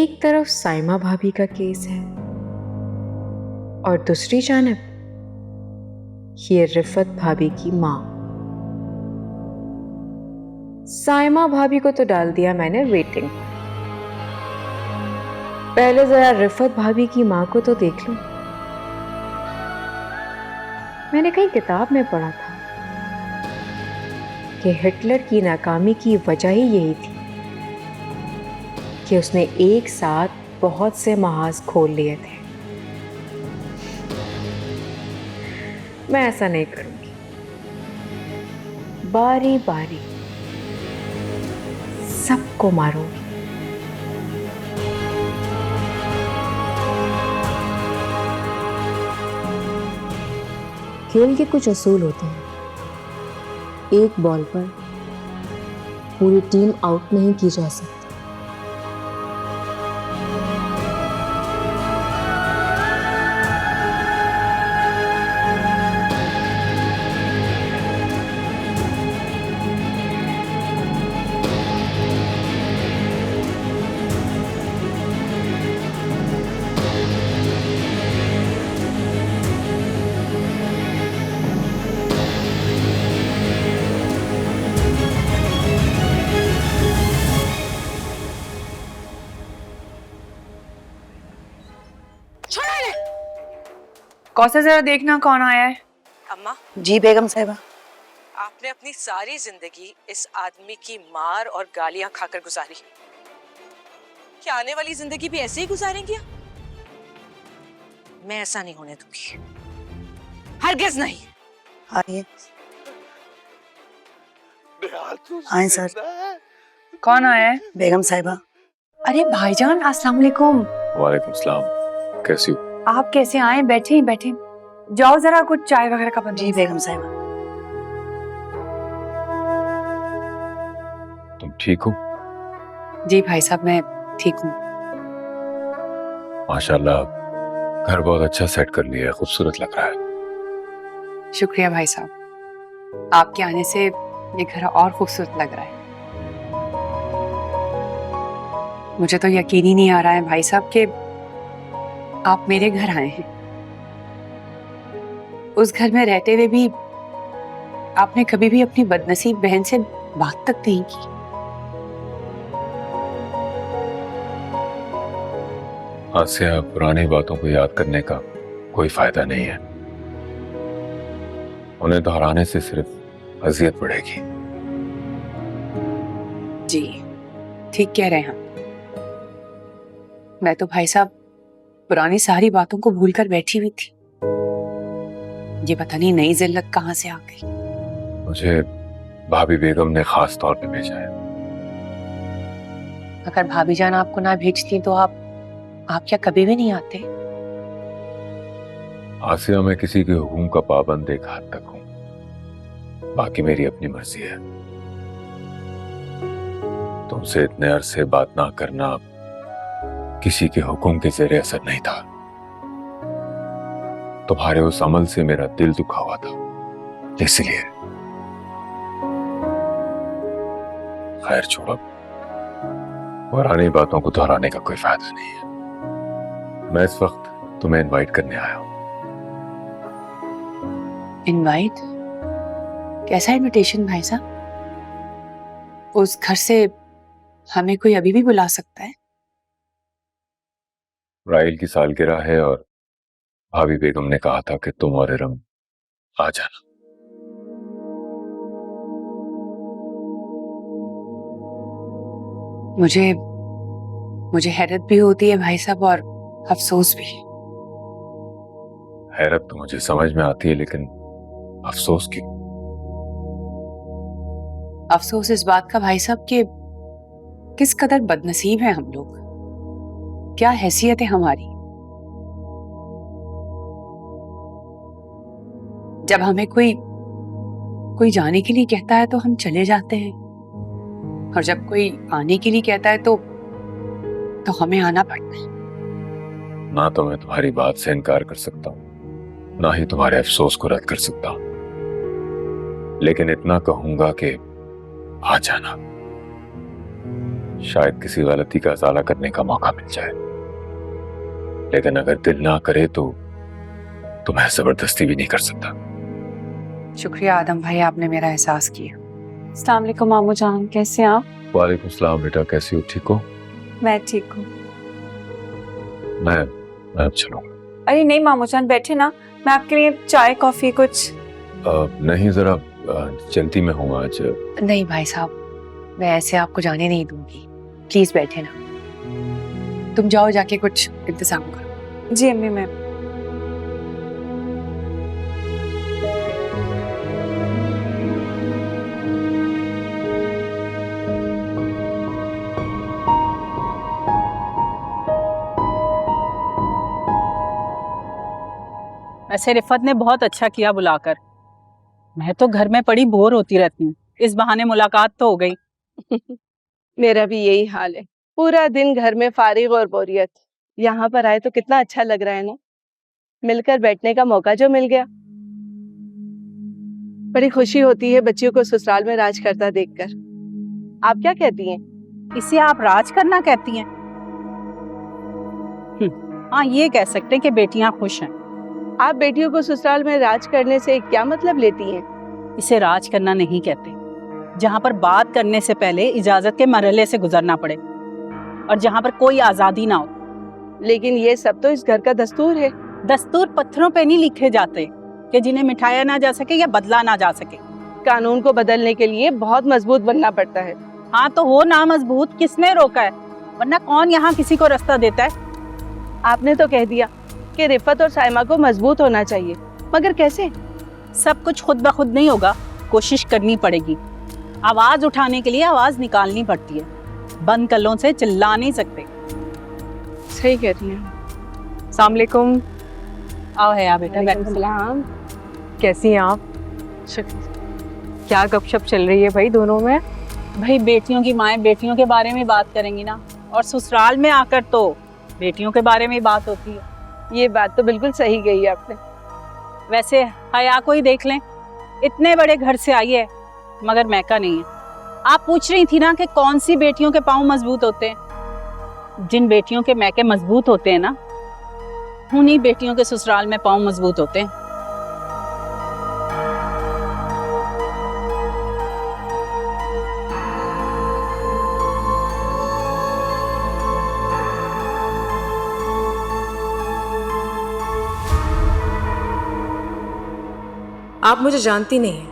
एक तरफ साइमा भाभी का केस है और दूसरी जानब ये रिफत भाभी की माँ। साइमा भाभी को तो डाल दिया मैंने वेटिंग पर। पहले जरा रिफत भाभी की माँ को तो देख लूं। मैंने कहीं किताब में पढ़ा था कि हिटलर की नाकामी की वजह ही यही थी कि उसने एक साथ बहुत से महाज खोल लिए थे। मैं ऐसा नहीं करूंगी, बारी बारी सबको मारूंगी। खेल के कुछ असूल होते हैं। एक बॉल पर पूरी टीम आउट नहीं की जा सकती। कौसे जरा देखना कौन आया है। अम्मा जी बेगम साहिबा। आपने अपनी सारी जिंदगी इस आदमी की मार और गालियां खाकर गुजारी, क्या आने वाली जिंदगी भी ऐसे ही गुजारेंगी? मैं ऐसा नहीं होने दूंगी, हरगिज नहीं। आइए आए सर। कौन आया है? बेगम साहिबा। अरे भाईजान अस्सलाम वालेकुम। वालेकुम सलाम, कैसी हो? आप कैसे आए? बैठे ही बैठे, जाओ जरा कुछ चाय वगैरह का बंद। जी बेगम साहिबा। तुम ठीक हो? जी भाई साहब मैं ठीक हूँ। माशाल्लाह, घर बहुत अच्छा सेट कर लिया है, खूबसूरत लग रहा है। शुक्रिया भाई साहब, आपके आने से ये घर और खूबसूरत लग रहा है। मुझे तो यकीन ही नहीं आ रहा है भाई साहब कि आप मेरे घर आए हैं। उस घर में रहते हुए भी आपने कभी भी अपनी बदनसीब बहन से बात तक नहीं की। आसिया, पुरानी बातों को याद करने का कोई फायदा नहीं है। उन्हें दोहराने से सिर्फ अजियत बढ़ेगी। जी ठीक कह रहे हैं। मैं तो भाई साहब पुरानी सारी बातों को भूलकर बैठी हुई थी। ये पता नहीं नई जिल्लत कहां से आ गई। मुझे भाभी बेगम ने खास तौर पे भेजा है। अगर भाभी जान आपको ना भेजती तो आप क्या कभी भी नहीं आते? आसिया, मैं किसी के हुक्म का पाबंद एक हद तक हूं, बाकी मेरी अपनी मर्जी है। तुमसे इतने अरसे बात ना करना किसी के हुक्म के ज़ेरे असर नहीं था। तुम्हारे उस अमल से मेरा दिल दुखा हुआ था, इसलिए। खैर छोड़ो, पुरानी बातों को दोहराने का कोई फायदा नहीं है। मैं इस वक्त तुम्हें इनवाइट करने आया हूं। इनवाइट? कैसा इनविटेशन भाई साहब? उस घर से हमें कोई अभी भी बुला सकता है? राइल की सालगिरह है और भाभी बेगम ने कहा था कि तुम और इरम आ जाना। मुझे हैरत भी होती है भाई साहब और अफसोस भी। हैरत तो मुझे समझ में आती है, लेकिन अफसोस क्यों? अफसोस इस बात का भाई साहब कि किस कदर बदनसीब हैं हम लोग। क्या हैसियत है हमारी। जब हमें कोई जाने के लिए कहता है तो हम चले जाते हैं, और जब कोई आने के लिए कहता है तो हमें आना पड़ता है। ना तो मैं तुम्हारी बात से इनकार कर सकता हूं, ना ही तुम्हारे अफसोस को रद्द कर सकता हूं, लेकिन इतना कहूंगा कि आ जाना। शायद किसी गलती का अजाला करने का मौका मिल जाए, लेकिन अगर दिल ना करे तो मैं जबरदस्ती भी नहीं कर सकता। शुक्रिया आदम भाई, आपने मेरा एहसास किया। अस्सलाम वालेकुम मामू जान, कैसे हैं आप? वालेकुम सलाम बेटा, कैसी हो? ठीक हो? मैं ठीक हूँ। मैं अब चलूंगा। अरे नहीं मामू जान, बैठे ना, मैं आपके लिए चाय कॉफी कुछ। नहीं, जरा जल्दी में हूँ आज। नहीं भाई साहब, मैं ऐसे आपको जाने नहीं दूंगी, प्लीज बैठे ना। तुम जाओ, जाके कुछ इंतजाम करो। जी अम्मी, मैं वैसे रिफत ने बहुत अच्छा किया बुलाकर। मैं तो घर में पड़ी बोर होती रहती हूँ, इस बहाने मुलाकात तो हो गई। मेरा भी यही हाल है, पूरा दिन घर में फारिग और बोरियत। यहाँ पर आए तो कितना अच्छा लग रहा है ना, मिलकर बैठने का मौका जो मिल गया। बड़ी खुशी होती है बच्चियों को ससुराल में राज करता देखकर। आप क्या कहती हैं? इसे आप राज करना कहती हैं? हाँ, ये कह सकते हैं कि बेटियां खुश हैं। आप बेटियों को ससुराल में राज करने से क्या मतलब लेती हैं? इसे राज करना नहीं कहते, जहाँ पर बात करने से पहले इजाजत के मरहले से गुजरना पड़े और जहाँ पर कोई आजादी ना हो। लेकिन ये सब तो इस घर का दस्तूर है। दस्तूर पत्थरों पे नहीं लिखे जाते कि जिन्हें मिटाया ना जा सके या बदला ना जा सके। कानून को बदलने के लिए बहुत मजबूत बनना पड़ता है। हाँ तो हो ना मजबूत, किसने रोका है? वरना कौन यहाँ किसी को रास्ता देता है? आपने तो कह दिया कि रिफत और साइमा को मजबूत होना चाहिए, मगर कैसे? सब कुछ खुद ब खुद नहीं होगा, कोशिश करनी पड़ेगी। आवाज उठाने के लिए आवाज निकालनी पड़ती है, बंद कल्लों से चिल्ला नहीं सकते। सही कह रही हैं। अस्सलाम वालेकुम। आओ है या बेटा, बैठो। सलाम। कैसी हैं आप? क्या गपशप चल रही है भाई दोनों में? भाई बेटियों की माएँ बेटियों के बारे में बात करेंगी ना, और ससुराल में आकर तो बेटियों के बारे में बात होती है। ये बात तो बिल्कुल सही कही आपने। वैसे हया को ही देख लें, इतने बड़े घर से आई है मगर मैका नहीं है। आप पूछ रही थी ना कि कौन सी बेटियों के पाँव मजबूत होते हैं? जिन बेटियों के मैके मजबूत होते हैं ना, उन्हीं बेटियों के ससुराल में पाँव मजबूत होते हैं। आप मुझे जानती नहीं हैं।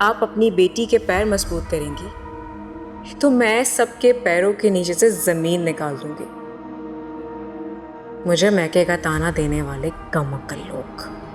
आप अपनी बेटी के पैर मजबूत करेंगी तो मैं सबके पैरों के नीचे से जमीन निकाल दूंगी। मुझे मैके का ताना देने वाले कम अक्ल लोग।